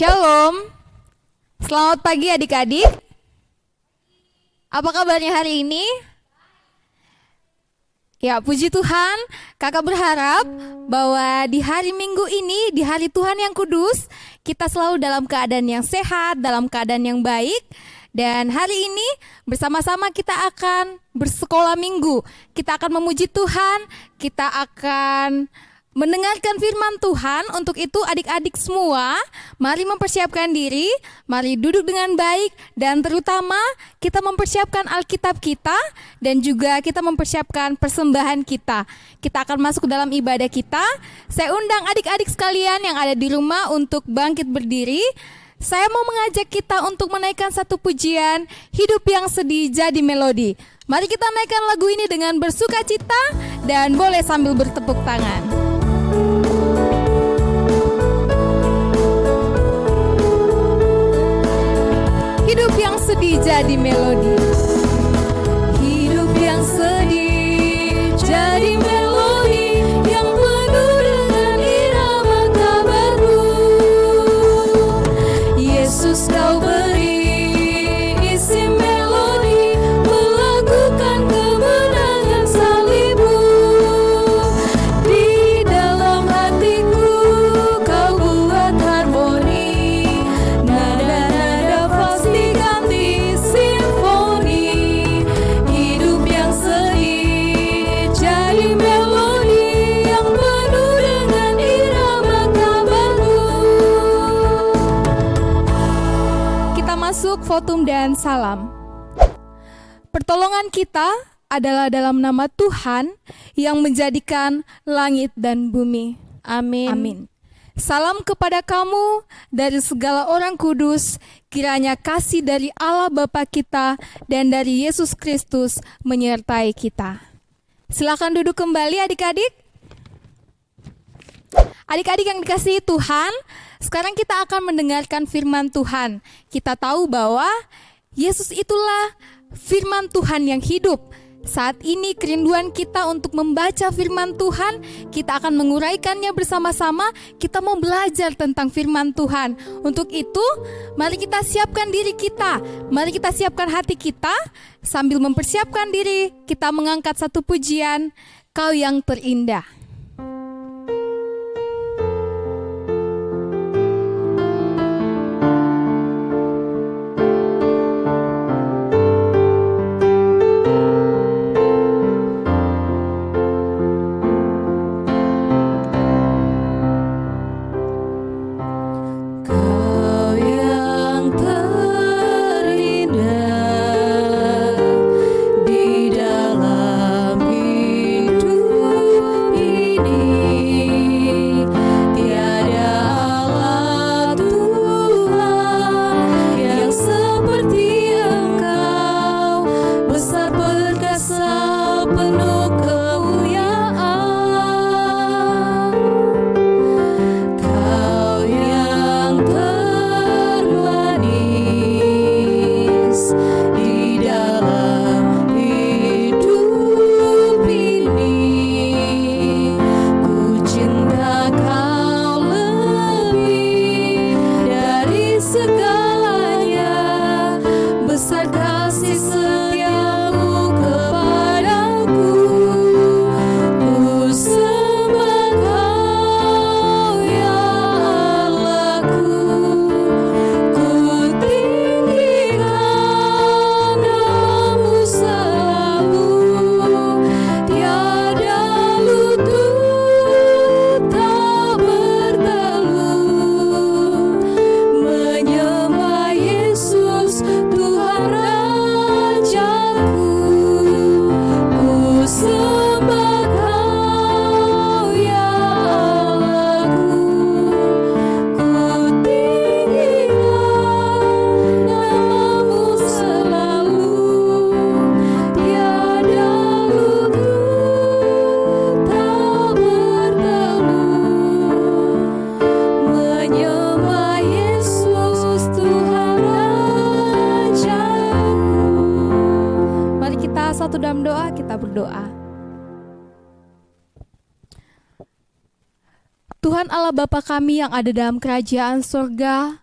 Shalom, selamat pagi adik-adik. Apa kabarnya hari ini? Ya, puji Tuhan, kakak berharap bahwa di hari Minggu ini, di hari Tuhan yang kudus, kita selalu dalam keadaan yang sehat, dalam keadaan yang baik. Dan hari ini bersama-sama kita akan bersekolah minggu. Kita akan memuji Tuhan, kita akan mendengarkan firman Tuhan. Untuk itu adik-adik semua, mari mempersiapkan diri, mari duduk dengan baik, dan terutama kita mempersiapkan Alkitab kita dan juga kita mempersiapkan persembahan kita. Kita akan masuk ke dalam ibadah kita. Saya undang adik-adik sekalian yang ada di rumah untuk bangkit berdiri. Saya mau mengajak kita untuk menaikkan satu pujian, Hidup yang Sedih Jadi Melodi. Mari kita naikkan lagu ini dengan bersuka cita dan boleh sambil bertepuk tangan. Hidup yang sedih jadi melodi. Hidup yang sedih jadi melodi yang penuh dengan irama kabarmu. Yesus kau beri isi melodi, melakukan kemenangan salibmu. Di dalam hatiku kau buat harmoni, nada-nada pasti ganti simfoni. Hidup yang sedih jadi melodi yang penuh dengan irama kabarmu. Kita masuk votum dan salam. Pertolongan kita adalah dalam nama Tuhan yang menjadikan langit dan bumi. Amin. Amin. Salam kepada kamu dari segala orang kudus, kiranya kasih dari Allah Bapa kita dan dari Yesus Kristus menyertai kita. Silakan duduk kembali adik-adik. Adik-adik yang dikasihi Tuhan, sekarang kita akan mendengarkan firman Tuhan. Kita tahu bahwa Yesus itulah firman Tuhan yang hidup. Saat ini kerinduan kita untuk membaca firman Tuhan, kita akan menguraikannya bersama-sama. Kita mau belajar tentang firman Tuhan. Untuk itu, mari kita siapkan diri kita. Mari kita siapkan hati kita. Sambil mempersiapkan diri, kita mengangkat satu pujian, Kau yang terindah. Kau yang terindah di dalam hidup ini, tiada Allah Tuhan yang seperti Engkau, besar perkasa penuh kemuliaan. Kau yang termanis di dalam hidup ini, ku cinta Kau lebih dari segalanya, besar kasih setiamu kepadaku. Ku sembah Kau ya Allahku, ku tinggikan namamu selalu, tiada lutut tak bertelut, menyembah Yesus Tuhan Rajaku. Ku sembah Kau ya Allahku, ku tinggikan namamu selalu, tiada lutut tak bertelut, menyembah Yesus Tuhan Rajaku. Mari kita satu dalam doa, kita berdoa. Tuhan Allah Bapa kami yang ada dalam kerajaan surga,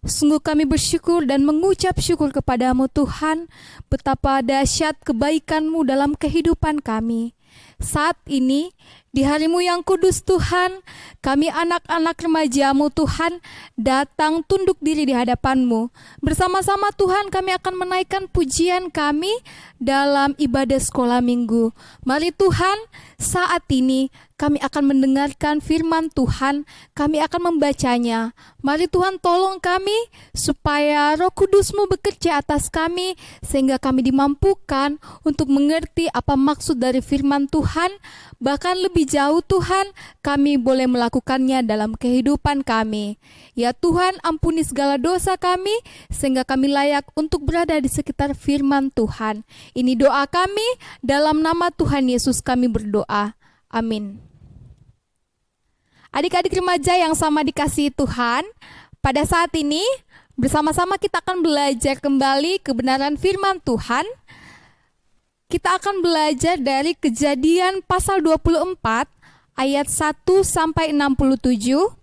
Sungguh kami bersyukur dan mengucap syukur kepadamu Tuhan, betapa dahsyat kebaikan-Mu dalam kehidupan kami. Saat ini, di hari-Mu yang kudus Tuhan, kami anak-anak remaja-Mu Tuhan, datang tunduk diri di hadapan-Mu. Bersama-sama Tuhan kami akan menaikkan pujian kami dalam ibadah sekolah minggu. Mari Tuhan, saat ini kami akan mendengarkan firman Tuhan, kami akan membacanya. Mari Tuhan tolong kami supaya Roh Kudus-Mu bekerja atas kami, sehingga kami dimampukan untuk mengerti apa maksud dari firman Tuhan. Bahkan lebih jauh Tuhan, kami boleh melakukannya dalam kehidupan kami. Ya Tuhan, ampuni segala dosa kami, sehingga kami layak untuk berada di sekitar firman Tuhan. Ini doa kami, dalam nama Tuhan Yesus kami berdoa. Amin. Adik-adik remaja yang sama dikasihi Tuhan, pada saat ini bersama-sama kita akan belajar kembali kebenaran firman Tuhan. Kita akan belajar dari Kejadian pasal 24 ayat 1 sampai 67.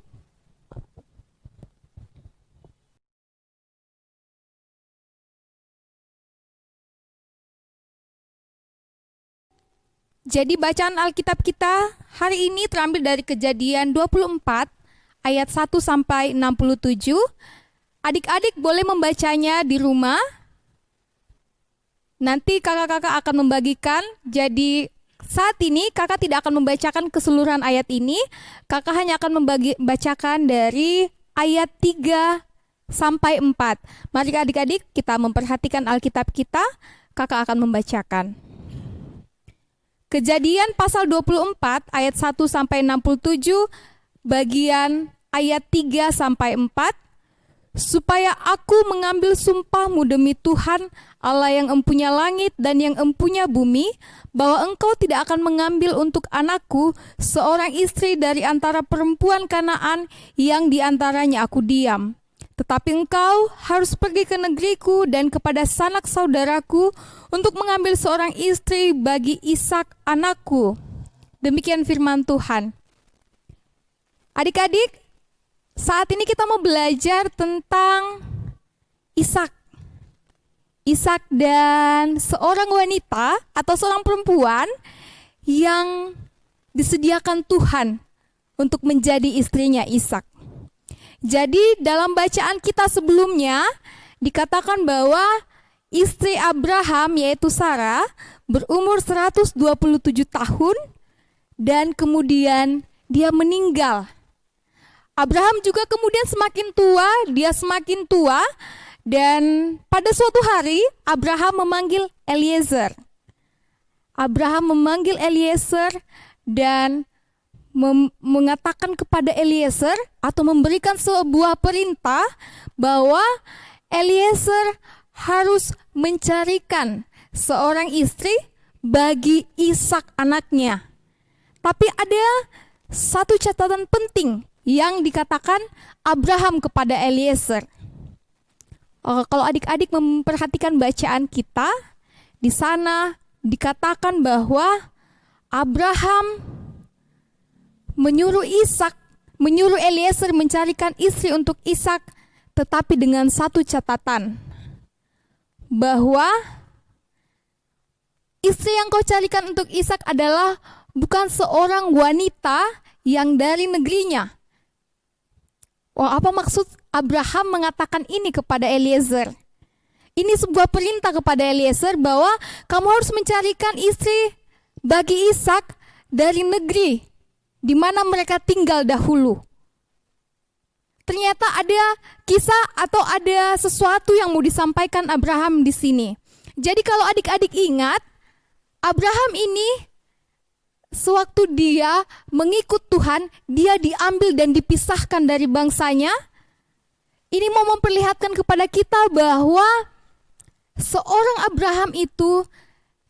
Jadi bacaan Alkitab kita hari ini terambil dari Kejadian 24 ayat 1 sampai 67. Adik-adik boleh membacanya di rumah. Nanti kakak-kakak akan membagikan. Jadi saat ini kakak tidak akan membacakan keseluruhan ayat ini. Kakak hanya akan membacakan dari ayat 3 sampai 4. Mari adik-adik kita memperhatikan Alkitab kita. Kakak akan membacakan. Kejadian pasal 24 ayat 1 sampai 67, bagian ayat 3 sampai 4. Supaya aku mengambil sumpahmu demi Tuhan Allah yang empunya langit dan yang empunya bumi, bahwa engkau tidak akan mengambil untuk anakku seorang istri dari antara perempuan Kanaan yang di antaranya aku diam. Tetapi engkau harus pergi ke negeriku dan kepada sanak saudaraku untuk mengambil seorang istri bagi Ishak anakku. Demikian firman Tuhan. Adik-adik, saat ini kita mau belajar tentang Ishak. Ishak dan seorang wanita atau seorang perempuan yang disediakan Tuhan untuk menjadi istrinya Ishak. Jadi dalam bacaan kita sebelumnya dikatakan bahwa istri Abraham yaitu Sarah berumur 127 tahun dan kemudian dia meninggal. Abraham juga kemudian semakin tua dan pada suatu hari Abraham memanggil Eliezer. Abraham memanggil Eliezer dan mengatakan kepada Eliezer atau memberikan sebuah perintah bahwa Eliezer harus mencarikan seorang istri bagi Ishak anaknya. Tapi ada satu catatan penting yang dikatakan Abraham kepada Eliezer. Kalau adik-adik memperhatikan bacaan kita, di sana dikatakan bahwa Abraham menyuruh Eliezer mencarikan istri untuk Ishak, tetapi dengan satu catatan, bahwa istri yang kau carikan untuk Ishak adalah bukan seorang wanita yang dari negerinya. Apa maksud Abraham mengatakan ini kepada Eliezer? Ini sebuah perintah kepada Eliezer bahwa kamu harus mencarikan istri bagi Ishak dari negeri di mana mereka tinggal dahulu. Ternyata ada kisah atau ada sesuatu yang mau disampaikan Abraham di sini. Jadi kalau adik-adik ingat, Abraham ini sewaktu dia mengikut Tuhan, dia diambil dan dipisahkan dari bangsanya. Ini mau memperlihatkan kepada kita bahwa seorang Abraham itu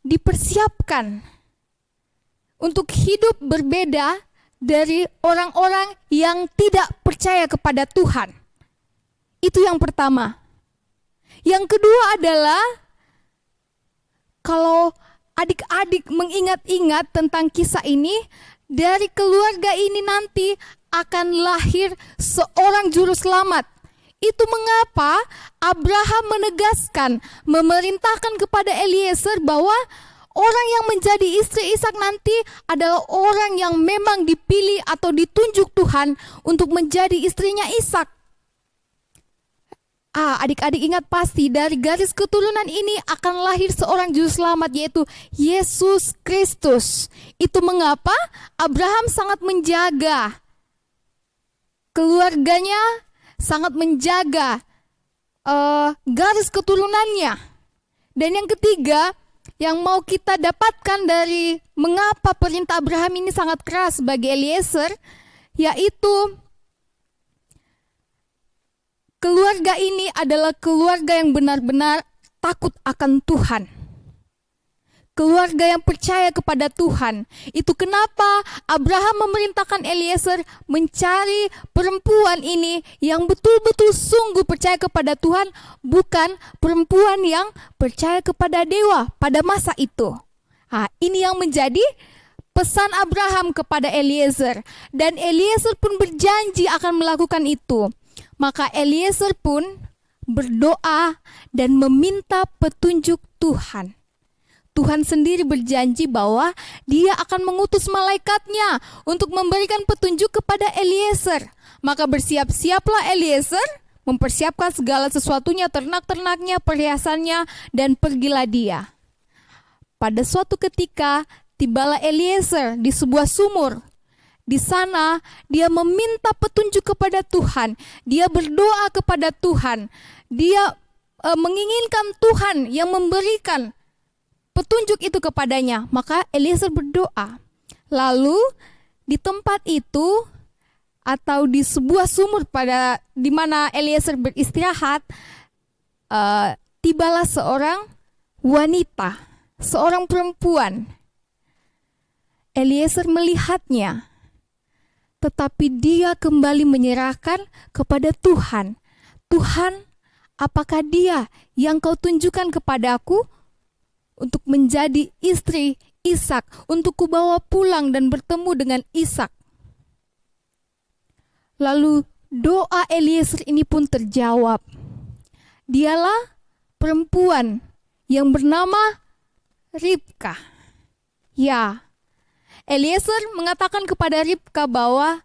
dipersiapkan untuk hidup berbeda dari orang-orang yang tidak percaya kepada Tuhan. Itu yang pertama. Yang kedua adalah, kalau adik-adik mengingat-ingat tentang kisah ini, dari keluarga ini nanti akan lahir seorang juru selamat Itu mengapa Abraham menegaskan, memerintahkan kepada Eliezer bahwa orang yang menjadi istri Ishak nanti adalah orang yang memang dipilih atau ditunjuk Tuhan untuk menjadi istrinya Ishak. Adik-adik ingat pasti dari garis keturunan ini akan lahir seorang juru selamat, yaitu Yesus Kristus. Itu mengapa Abraham sangat menjaga keluarganya, sangat menjaga garis keturunannya. Dan yang ketiga, yang mau kita dapatkan dari mengapa perintah Abraham ini sangat keras bagi Eliezer, yaitu keluarga ini adalah keluarga yang benar-benar takut akan Tuhan. Keluarga yang percaya kepada Tuhan. Itu kenapa Abraham memerintahkan Eliezer mencari perempuan ini yang betul-betul sungguh percaya kepada Tuhan, bukan perempuan yang percaya kepada dewa pada masa itu. Ini yang menjadi pesan Abraham kepada Eliezer. Dan Eliezer pun berjanji akan melakukan itu. Maka Eliezer pun berdoa dan meminta petunjuk Tuhan. Tuhan sendiri berjanji bahwa Dia akan mengutus malaikatnya untuk memberikan petunjuk kepada Eliezer. Maka bersiap-siaplah Eliezer, mempersiapkan segala sesuatunya, ternak-ternaknya, perhiasannya, dan pergilah dia. Pada suatu ketika, tibalah Eliezer di sebuah sumur. Di sana dia meminta petunjuk kepada Tuhan. Dia berdoa kepada Tuhan. Dia menginginkan Tuhan yang memberikan petunjuk itu kepadanya. Maka Eliezer berdoa. Lalu di tempat itu atau di sebuah sumur di mana Eliezer beristirahat, tibalah seorang wanita, seorang perempuan. Eliezer melihatnya, tetapi dia kembali menyerahkan kepada Tuhan. Tuhan, apakah dia yang Kau tunjukkan kepadaku untuk menjadi istri Ishak, untuk kubawa pulang dan bertemu dengan Ishak? Lalu doa Eliezer ini pun terjawab. Dialah perempuan yang bernama Ribka. Ya, Eliezer mengatakan kepada Ribka bahwa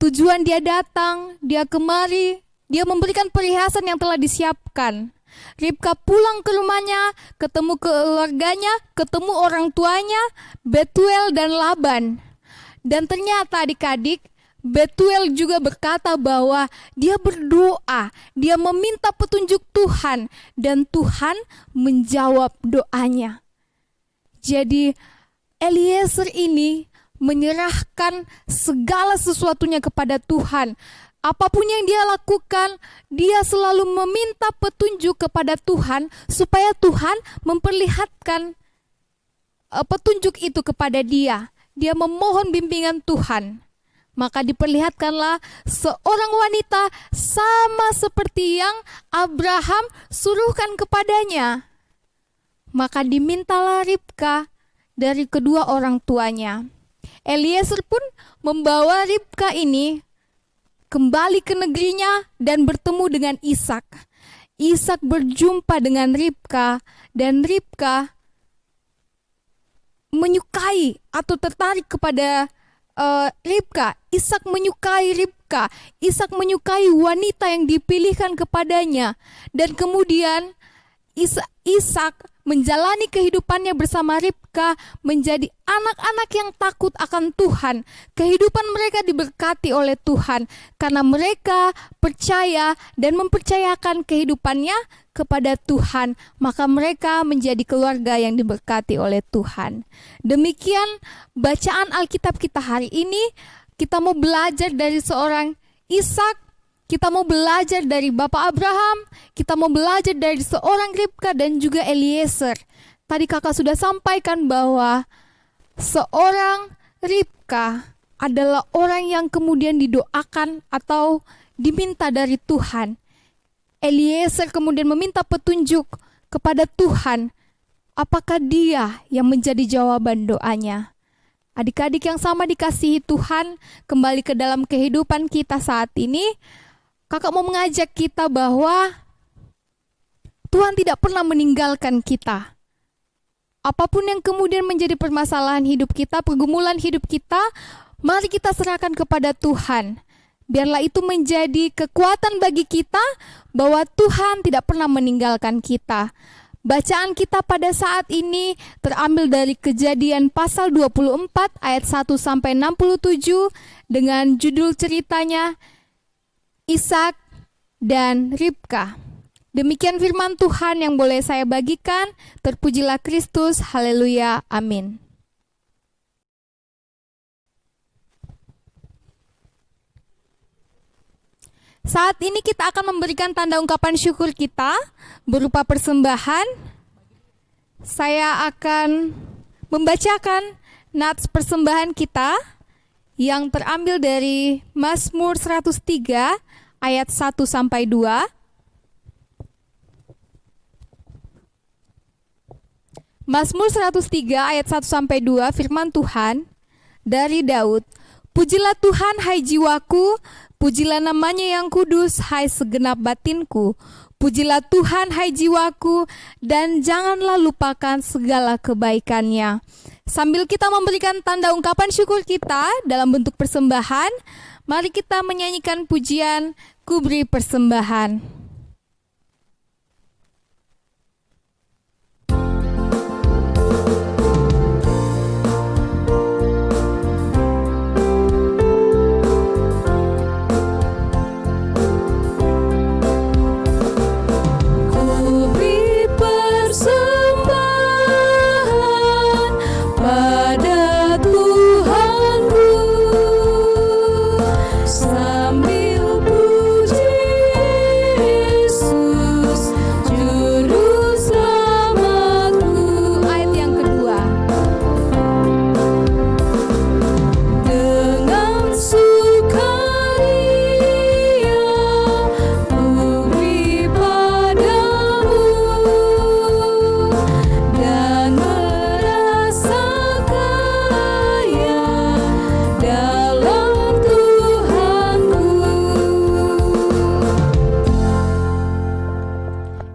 tujuan dia datang, dia kemari, dia memberikan perhiasan yang telah disiapkan. Ribka pulang ke rumahnya, ketemu keluarganya, ketemu orang tuanya, Betuel dan Laban. Dan ternyata adik-adik, Betuel juga berkata bahwa dia berdoa, dia meminta petunjuk Tuhan, dan Tuhan menjawab doanya. Jadi Eliezer ini menyerahkan segala sesuatunya kepada Tuhan. Apapun yang dia lakukan, dia selalu meminta petunjuk kepada Tuhan supaya Tuhan memperlihatkan petunjuk itu kepada dia. Dia memohon bimbingan Tuhan. Maka diperlihatkanlah seorang wanita sama seperti yang Abraham suruhkan kepadanya. Maka dimintalah Ribka dari kedua orang tuanya. Eliezer pun membawa Ribka ini kembali ke negerinya dan bertemu dengan Ishak. Ishak berjumpa dengan Ribka dan Ribka menyukai atau tertarik kepada Ribka. Ishak menyukai Ribka. Ishak menyukai wanita yang dipilihkan kepadanya. Dan kemudian Ishak menjalani kehidupannya bersama Ribka menjadi anak-anak yang takut akan Tuhan. Kehidupan mereka diberkati oleh Tuhan karena mereka percaya dan mempercayakan kehidupannya kepada Tuhan. Maka mereka menjadi keluarga yang diberkati oleh Tuhan. Demikian bacaan Alkitab kita hari ini. Kita mau belajar dari seorang Ishak. Kita mau belajar dari Bapak Abraham, kita mau belajar dari seorang Ribka dan juga Eliezer. Tadi kakak sudah sampaikan bahwa seorang Ribka adalah orang yang kemudian didoakan atau diminta dari Tuhan. Eliezer kemudian meminta petunjuk kepada Tuhan. Apakah dia yang menjadi jawaban doanya? Adik-adik yang sama dikasihi Tuhan, kembali ke dalam kehidupan kita saat ini. kakak mau mengajak kita bahwa Tuhan tidak pernah meninggalkan kita. Apapun yang kemudian menjadi permasalahan hidup kita, pergumulan hidup kita, mari kita serahkan kepada Tuhan. Biarlah itu menjadi kekuatan bagi kita bahwa Tuhan tidak pernah meninggalkan kita. Bacaan kita pada saat ini terambil dari Kejadian pasal 24 ayat 1 sampai 67 dengan judul ceritanya Ishak dan Ribka. Demikian firman Tuhan yang boleh saya bagikan. Terpujilah Kristus, haleluya, amin. Saat ini kita akan memberikan tanda ungkapan syukur kita berupa persembahan. Saya akan membacakan nats persembahan kita yang terambil dari Mazmur 103 ayat 1 sampai 2. Mazmur 103 ayat 1 sampai 2, firman Tuhan dari Daud. Pujilah Tuhan hai jiwaku, pujilah namanya yang kudus hai segenap batinku. Pujilah Tuhan hai jiwaku, dan janganlah lupakan segala kebaikannya. Sambil kita memberikan tanda ungkapan syukur kita dalam bentuk persembahan, mari kita menyanyikan pujian Ku Beri Persembahan.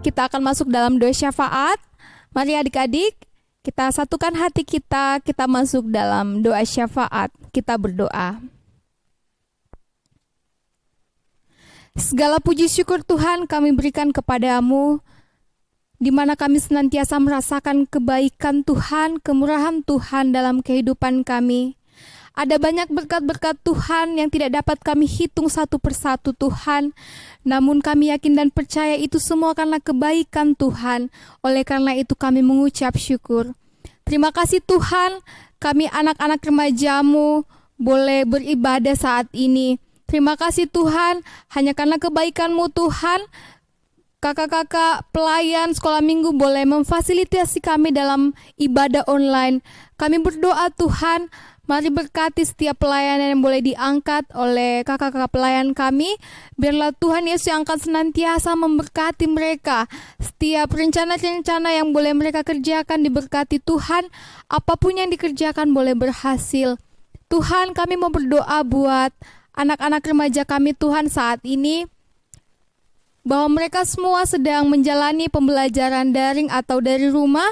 Kita akan masuk dalam doa syafaat. Mari adik-adik, kita satukan hati kita masuk dalam doa syafaat. Kita berdoa. Segala puji syukur Tuhan kami berikan kepadamu, di mana kami senantiasa merasakan kebaikan Tuhan, kemurahan Tuhan dalam kehidupan kami. Ada banyak berkat-berkat Tuhan yang tidak dapat kami hitung satu persatu Tuhan. Namun kami yakin dan percaya itu semua karena kebaikan Tuhan. Oleh karena itu kami mengucap syukur. Terima kasih Tuhan, kami anak-anak remajamu boleh beribadah saat ini. Terima kasih Tuhan, hanya karena kebaikan-Mu Tuhan, kakak-kakak pelayan sekolah minggu boleh memfasilitasi kami dalam ibadah online. Kami berdoa Tuhan, mari berkati setiap pelayanan yang boleh diangkat oleh kakak-kakak pelayan kami. Biarlah Tuhan Yesus yang akan senantiasa memberkati mereka. Setiap rencana-rencana yang boleh mereka kerjakan diberkati Tuhan. Apapun yang dikerjakan boleh berhasil. Tuhan, kami mau berdoa buat anak-anak remaja kami Tuhan saat ini, bahwa mereka semua sedang menjalani pembelajaran daring atau dari rumah.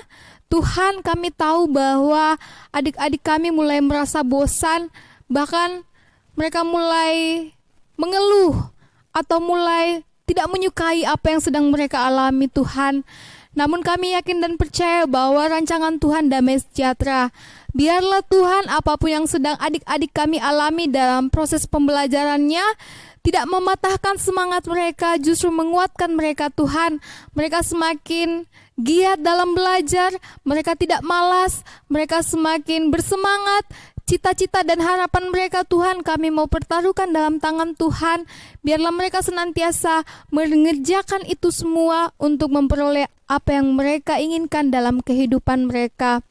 Tuhan, kami tahu bahwa adik-adik kami mulai merasa bosan, bahkan mereka mulai mengeluh atau mulai tidak menyukai apa yang sedang mereka alami Tuhan. Namun kami yakin dan percaya bahwa rancangan Tuhan damai sejahtera. Biarlah Tuhan apapun yang sedang adik-adik kami alami dalam proses pembelajarannya tidak mematahkan semangat mereka, justru menguatkan mereka Tuhan. Mereka semakin giat dalam belajar, mereka tidak malas, mereka semakin bersemangat. Cita-cita dan harapan mereka Tuhan kami mau pertaruhkan dalam tangan Tuhan. Biarlah mereka senantiasa mengerjakan itu semua untuk memperoleh apa yang mereka inginkan dalam kehidupan mereka.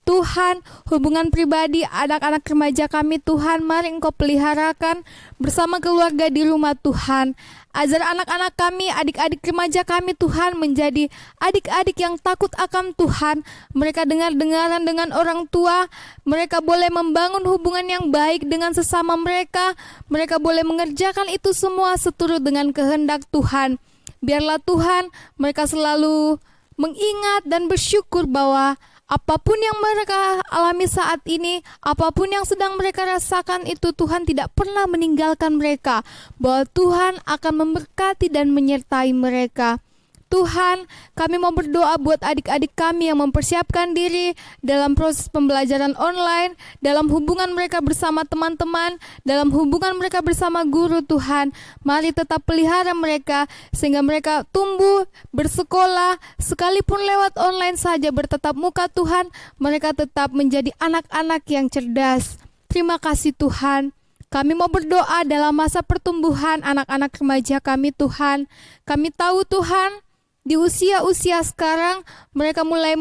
Tuhan, hubungan pribadi anak-anak remaja kami Tuhan, mari Engkau peliharakan bersama keluarga di rumah Tuhan. Ajar anak-anak kami, adik-adik remaja kami Tuhan menjadi adik-adik yang takut akan Tuhan. Mereka dengar-dengaran dengan orang tua, mereka boleh membangun hubungan yang baik dengan sesama mereka. Mereka boleh mengerjakan itu semua seturut dengan kehendak Tuhan. Biarlah Tuhan mereka selalu mengingat dan bersyukur bahwa apapun yang mereka alami saat ini, apapun yang sedang mereka rasakan itu, Tuhan tidak pernah meninggalkan mereka, bahwa Tuhan akan memberkati dan menyertai mereka. Tuhan, kami mau berdoa buat adik-adik kami yang mempersiapkan diri dalam proses pembelajaran online, dalam hubungan mereka bersama teman-teman, dalam hubungan mereka bersama guru. Tuhan, mari tetap pelihara mereka sehingga mereka tumbuh, bersekolah, sekalipun lewat online saja bertatap muka Tuhan, mereka tetap menjadi anak-anak yang cerdas. Terima kasih Tuhan. Kami mau berdoa dalam masa pertumbuhan anak-anak remaja kami Tuhan. Kami tahu Tuhan, di usia-usia sekarang mereka mulai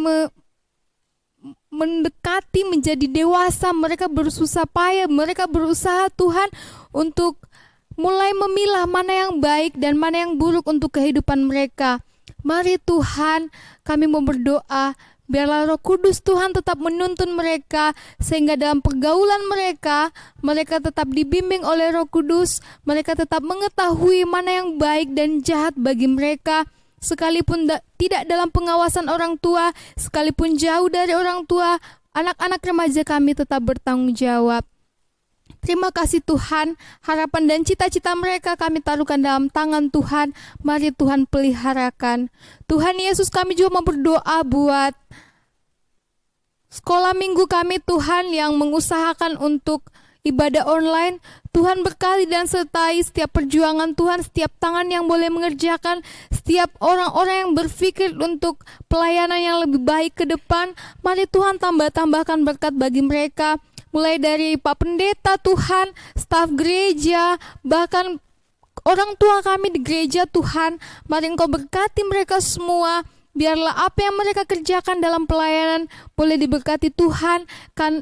mendekati menjadi dewasa. Mereka bersusah payah, mereka berusaha Tuhan untuk mulai memilah mana yang baik dan mana yang buruk untuk kehidupan mereka. Mari Tuhan, kami mau berdoa, biarlah Roh Kudus Tuhan tetap menuntun mereka, sehingga dalam pergaulan mereka, mereka tetap dibimbing oleh Roh Kudus. Mereka tetap mengetahui mana yang baik dan jahat bagi mereka. Sekalipun tidak dalam pengawasan orang tua, sekalipun jauh dari orang tua, anak-anak remaja kami tetap bertanggung jawab. Terima kasih Tuhan, harapan dan cita-cita mereka kami taruhkan dalam tangan Tuhan. Mari Tuhan peliharakan. Tuhan Yesus, kami juga mau berdoa buat sekolah minggu kami Tuhan yang mengusahakan untuk ibadah online. Tuhan berkati dan sertai setiap perjuangan Tuhan, setiap tangan yang boleh mengerjakan, setiap orang-orang yang berpikir untuk pelayanan yang lebih baik ke depan. Mari Tuhan tambahkan berkat bagi mereka, mulai dari Pak Pendeta Tuhan, staf gereja, bahkan orang tua kami di gereja Tuhan. Mari Engkau berkati mereka semua. Biarlah apa yang mereka kerjakan dalam pelayanan boleh diberkati Tuhan,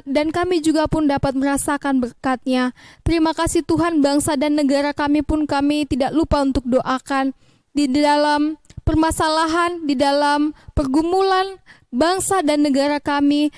dan kami juga pun dapat merasakan berkat-Nya. Terima kasih Tuhan, bangsa dan negara kami pun kami tidak lupa untuk doakan. Di dalam permasalahan, di dalam pergumulan bangsa dan negara kami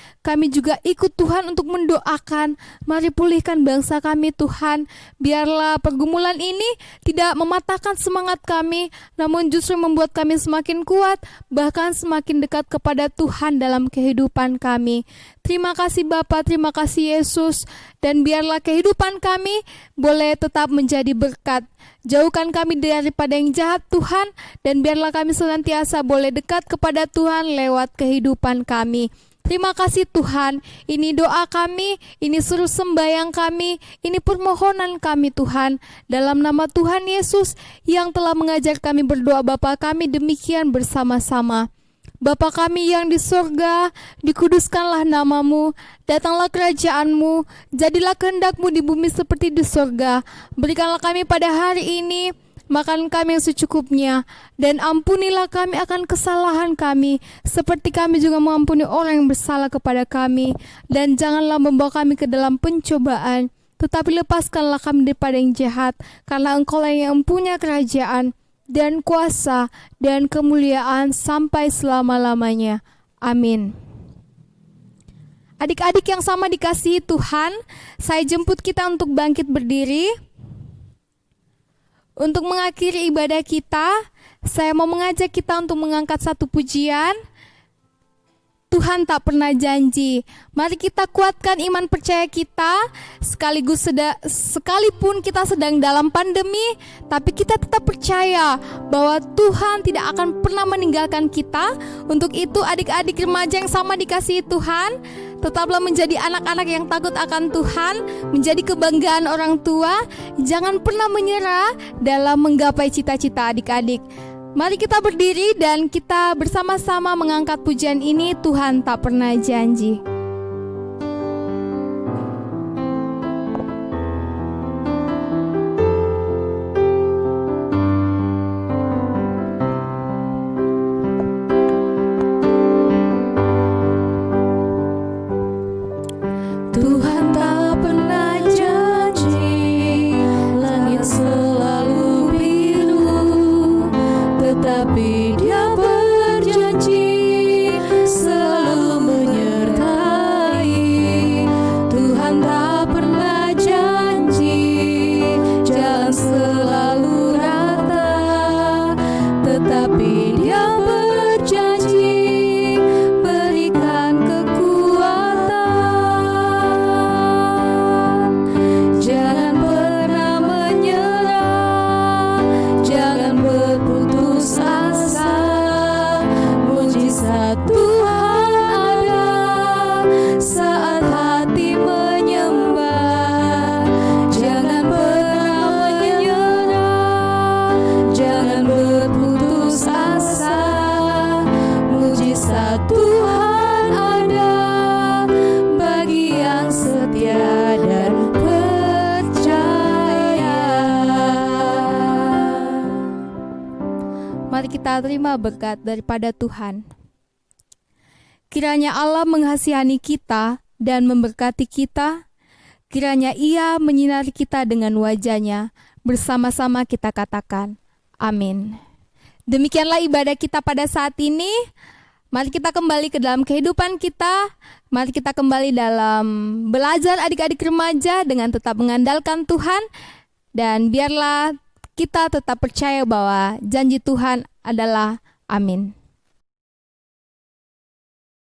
juga ikut Tuhan untuk mendoakan. Mari pulihkan bangsa kami Tuhan. Biarlah pergumulan ini tidak mematahkan semangat kami, namun justru membuat kami semakin kuat, bahkan semakin dekat kepada Tuhan dalam kehidupan kami. Terima kasih Bapa, terima kasih Yesus, dan biarlah kehidupan kami boleh tetap menjadi berkat. Jauhkan kami daripada yang jahat Tuhan, dan biarlah kami senantiasa boleh dekat kepada Tuhan lewat kehidupan kami. Terima kasih Tuhan, ini doa kami, ini seru sembahyang kami, ini permohonan kami Tuhan. Dalam nama Tuhan Yesus yang telah mengajar kami berdoa Bapa kami demikian bersama-sama. Bapa kami yang di surga, dikuduskanlah namamu, datanglah kerajaan-Mu, jadilah kehendak-Mu di bumi seperti di surga. Berikanlah kami pada hari ini makan kami yang secukupnya, dan ampunilah kami akan kesalahan kami, seperti kami juga mengampuni orang yang bersalah kepada kami. Dan janganlah membawa kami ke dalam pencobaan, tetapi lepaskanlah kami daripada yang jahat, karena Engkau-lah yang mempunyai kerajaan dan kuasa dan kemuliaan sampai selama-lamanya. Amin. Adik-adik yang sama dikasihi Tuhan, saya jemput kita untuk bangkit berdiri. Untuk mengakhiri ibadah kita, saya mau mengajak kita untuk mengangkat satu pujian. Tuhan tak pernah janji. Mari kita kuatkan iman percaya kita, sekalipun kita sedang dalam pandemi, tapi kita tetap percaya bahwa Tuhan tidak akan pernah meninggalkan kita. Untuk itu adik-adik remaja yang sama dikasihi Tuhan, tetaplah menjadi anak-anak yang takut akan Tuhan, menjadi kebanggaan orang tua. Jangan pernah menyerah dalam menggapai cita-cita adik-adik. Mari kita berdiri dan kita bersama-sama mengangkat pujian ini, Tuhan tak pernah janji. kita terima berkat daripada Tuhan. Kiranya Allah menghasihani kita dan memberkati kita. Kiranya Ia menyinari kita dengan wajah-Nya. Bersama-sama kita katakan, amin. Demikianlah ibadah kita pada saat ini. Mari kita kembali ke dalam kehidupan kita. Mari kita kembali dalam belajar adik-adik remaja dengan tetap mengandalkan Tuhan. Dan biarlah kita tetap percaya bahwa janji Tuhan adalah amin.